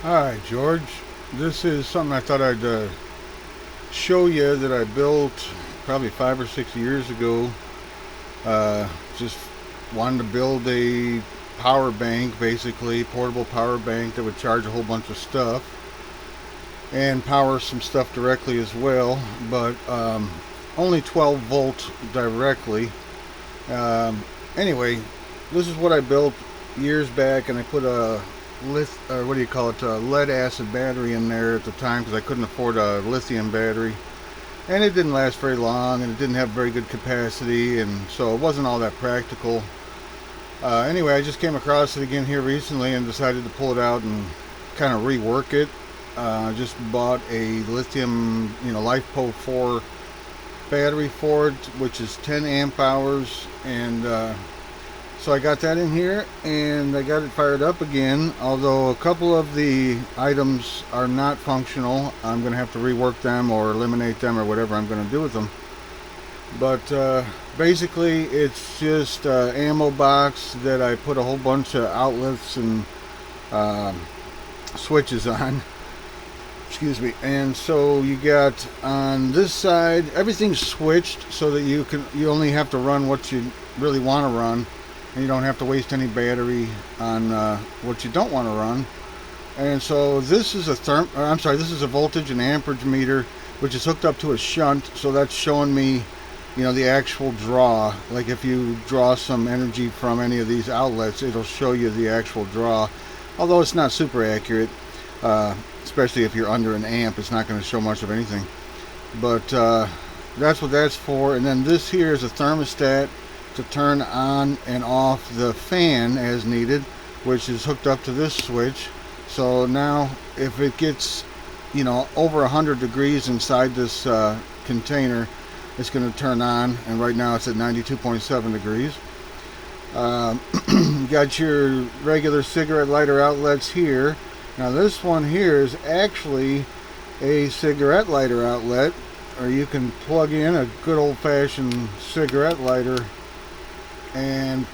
Hi, George. This is something I thought I'd show you that I built probably 5 or 6 years ago. Just wanted to build a power bank, basically, portable power bank that would charge a whole bunch of stuff and power some stuff directly as well, but only 12 volt directly. Anyway, this is what I built years back, and I put a what do you call it, a lead acid battery in there at the time because I couldn't afford a lithium battery, and it didn't last very long, and it didn't have very good capacity, and so it wasn't all that practical. Anyway, I just came across it again here recently and decided to pull it out and kind of rework it. I just bought a lithium, LiFePO 4 battery for it, which is 10 amp hours, and so I got that in here and I got it fired up again. Although a couple of the items are not functional, I'm going to have to rework them or eliminate them or whatever I'm going to do with them. But basically it's just an ammo box that I put a whole bunch of outlets and switches on. Excuse me. And so you got on this side, everything's switched so that you only have to run what you really want to run, and you don't have to waste any battery on what you don't want to run. And so this is this is a voltage and amperage meter, which is hooked up to a shunt, so that's showing me the actual draw. Like if you draw some energy from any of these outlets, it'll show you the actual draw, although it's not super accurate. Especially if you're under an amp, it's not going to show much of anything. But that's what that's for. And then this here is a thermostat to turn on and off the fan as needed, which is hooked up to this switch. So now if it gets over 100 degrees inside this container, it's going to turn on, and right now it's at 92.7 degrees. You got your regular cigarette lighter outlets here. Now this one here is actually a cigarette lighter outlet, or you can plug in a good old-fashioned cigarette lighter and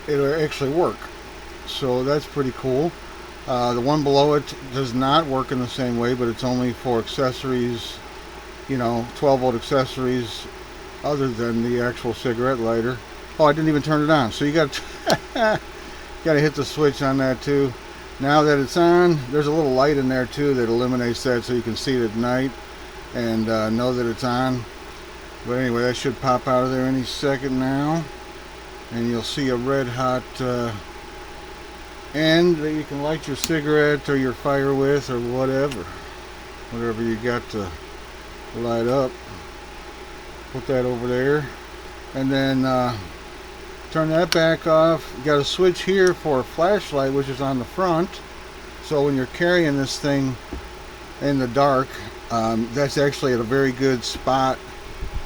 it'll actually work. So that's pretty cool. The one below it does not work in the same way, but it's only for accessories, 12 volt accessories other than the actual cigarette lighter. Oh, I didn't even turn it on. So you got to hit the switch on that too. Now that it's on, there's a little light in there too that eliminates that, so you can see it at night and know that it's on. But anyway, that should pop out of there any second now, and you'll see a red hot end that you can light your cigarette or your fire with, or whatever you got to light up. Put that over there, and then turn that back off. You got a switch here for a flashlight, which is on the front, so when you're carrying this thing in the dark, that's actually at a very good spot.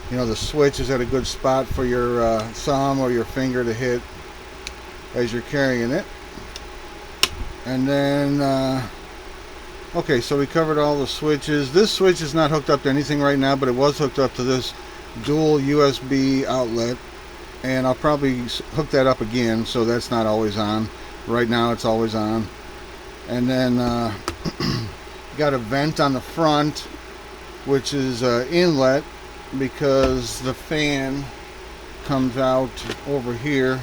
The switch is at a good spot for your thumb or your finger to hit as you're carrying it. And then okay, so we covered all the switches. This switch is not hooked up to anything right now, but it was hooked up to this dual USB outlet, and I'll probably hook that up again, so that's not always on. Right now it's always on. And then got a vent on the front, which is inlet, because the fan comes out over here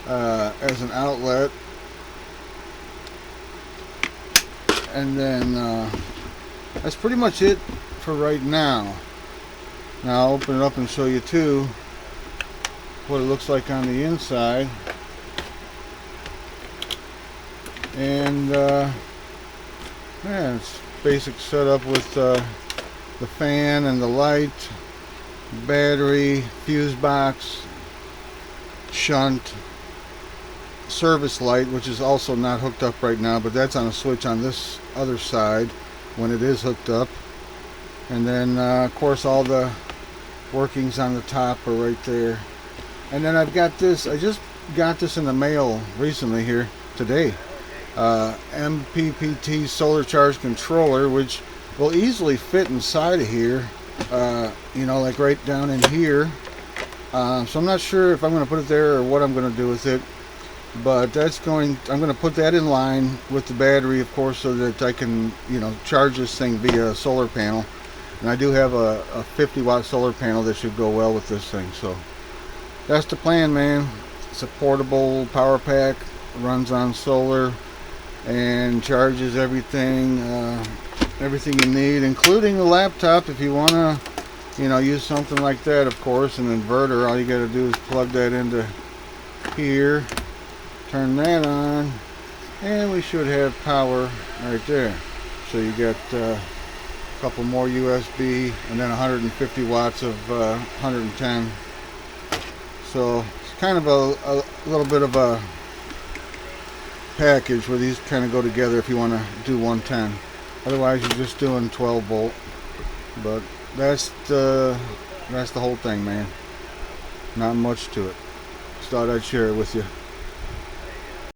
as an outlet. And then that's pretty much it for right now. Now I'll open it up and show you too what it looks like on the inside. And it's basic setup with the fan and the light, battery, fuse box, shunt, service light, which is also not hooked up right now, but that's on a switch on this other side when it is hooked up. And then of course all the workings on the top are right there. And then I've got this, I just got this in the mail recently here today, MPPT solar charge controller, which will easily fit inside of here, like right down in here. So I'm not sure if I'm going to put it there or what I'm going to do with it. But I'm going to put that in line with the battery, of course, so that I can, charge this thing via solar panel. And I do have a 50-watt solar panel that should go well with this thing. So that's the plan, man. It's a portable power pack, runs on solar, and charges everything you need, including the laptop. If you want to, use something like that, of course, an inverter, all you got to do is plug that into here, turn that on, and we should have power right there. So you get a couple more USB and then 150 watts of 110. So it's kind of a little bit of a package where these kind of go together if you want to do 110. Otherwise you're just doing 12 volt. But that's the whole thing, man. Not much to it. Just thought I'd share it with you.